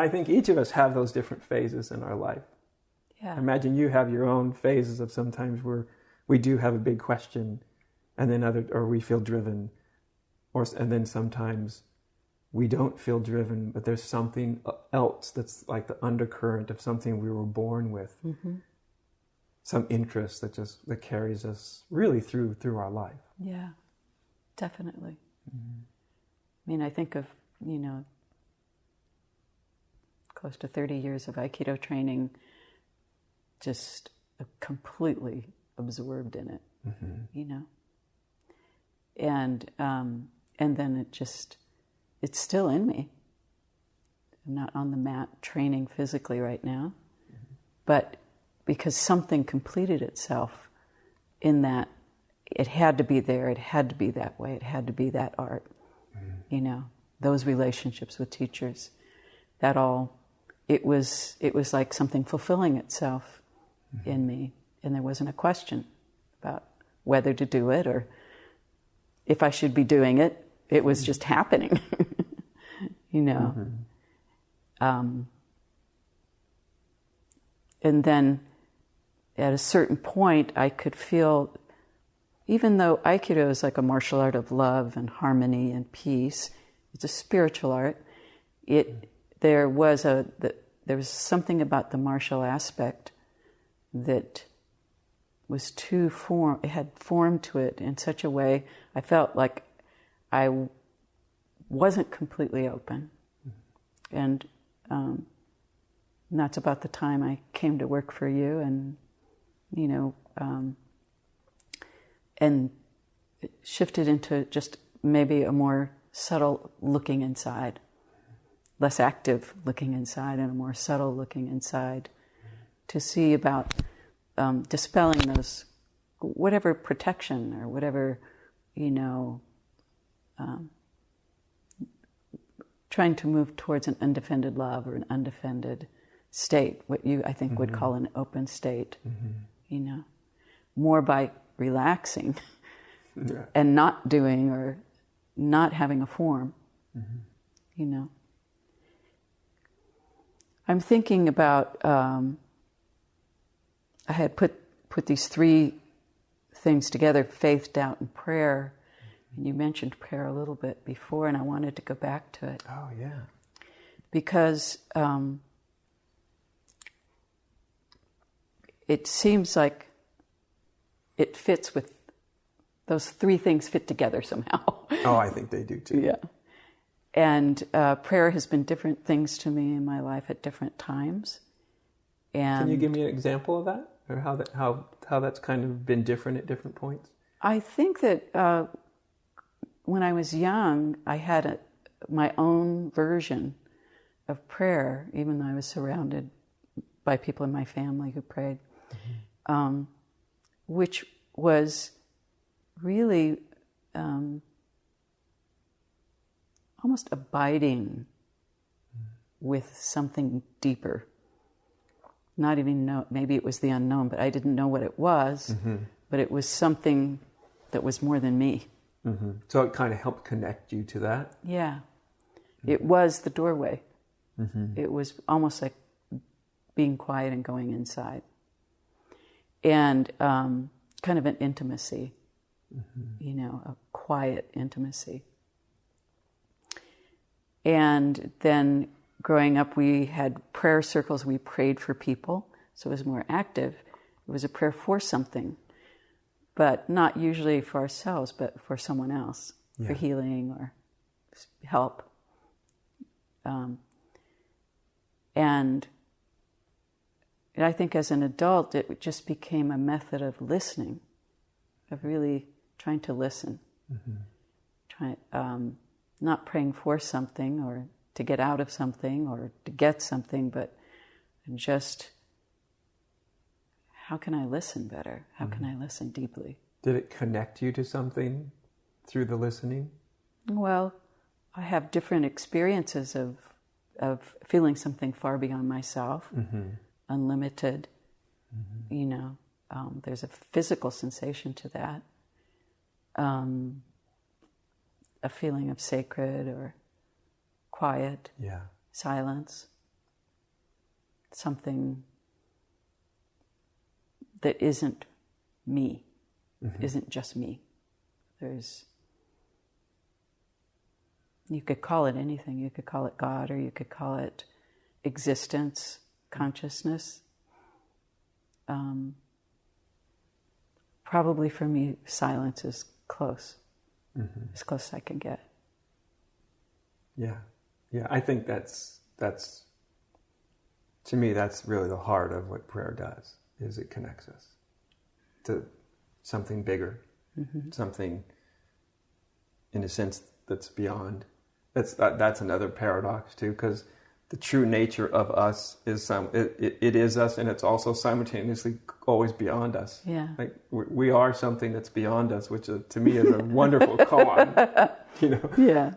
I think each of us have those different phases in our life. Yeah. I imagine you have your own phases of sometimes where we do have a big question, and then or we feel driven, and then sometimes we don't feel driven, but there's something else that's like the undercurrent of something we were born with, some interest that carries us really through our life. Yeah, definitely. I mean, I think of, close to 30 years of Aikido training, just completely absorbed in it, and then it's still in me. I'm not on the mat training physically right now, but because something completed itself in that, it had to be there, it had to be that way, it had to be that art, those relationships with teachers, that all, it was like something fulfilling itself in me, and there wasn't a question about whether to do it or if I should be doing it. It was just happening, And then at a certain point, I could feel, even though Aikido is like a martial art of love and harmony and peace, it's a spiritual art, there was something about the martial aspect that was it had form to it in such a way I felt like I wasn't completely open. And that's about the time I came to work for you, and and it shifted into just maybe a more subtle looking inside, less active looking inside and a more subtle looking inside, to see about dispelling those, whatever protection or whatever, trying to move towards an undefended love or an undefended state, what you, I think, would call an open state, more by relaxing and not doing or not having a form, I'm thinking about, I had put these three things together, faith, doubt, and prayer. And you mentioned prayer a little bit before, and I wanted to go back to it. Oh, yeah. Because it seems like it fits with, those three things fit together somehow. Oh, I think they do too. Yeah. And prayer has been different things to me in my life at different times. And can you give me an example of that? Or how that's kind of been different at different points? I think that when I was young, I had my own version of prayer, even though I was surrounded by people in my family who prayed, which was really almost abiding with something deeper. Not even know, maybe it was the unknown, but I didn't know what it was, but it was something that was more than me. So it kind of helped connect you to that? Yeah. It was the doorway. It was almost like being quiet and going inside. And kind of an intimacy, a quiet intimacy. And then growing up, we had prayer circles. We prayed for people, so it was more active. It was a prayer for something, but not usually for ourselves, but for someone else, for healing or help. And I think as an adult, it just became a method of listening, of really trying to listen, not praying for something or to get out of something or to get something, but just, how can I listen better? How can I listen deeply? Did it connect you to something through the listening? Well, I have different experiences of feeling something far beyond myself, unlimited. There's a physical sensation to that, a feeling of sacred or quiet, silence, something that isn't me, isn't just me. You could call it anything. You could call it God, or you could call it existence, consciousness. Probably for me, silence is close, as close as I can get. Yeah. I think that's to me, that's really the heart of what prayer does, is it connects us to something bigger, something, in a sense, that's beyond. That's another paradox too, because the true nature of us is it is us, and it's also simultaneously always beyond us. Yeah, like we are something that's beyond us, which to me is a wonderful koan. Yeah.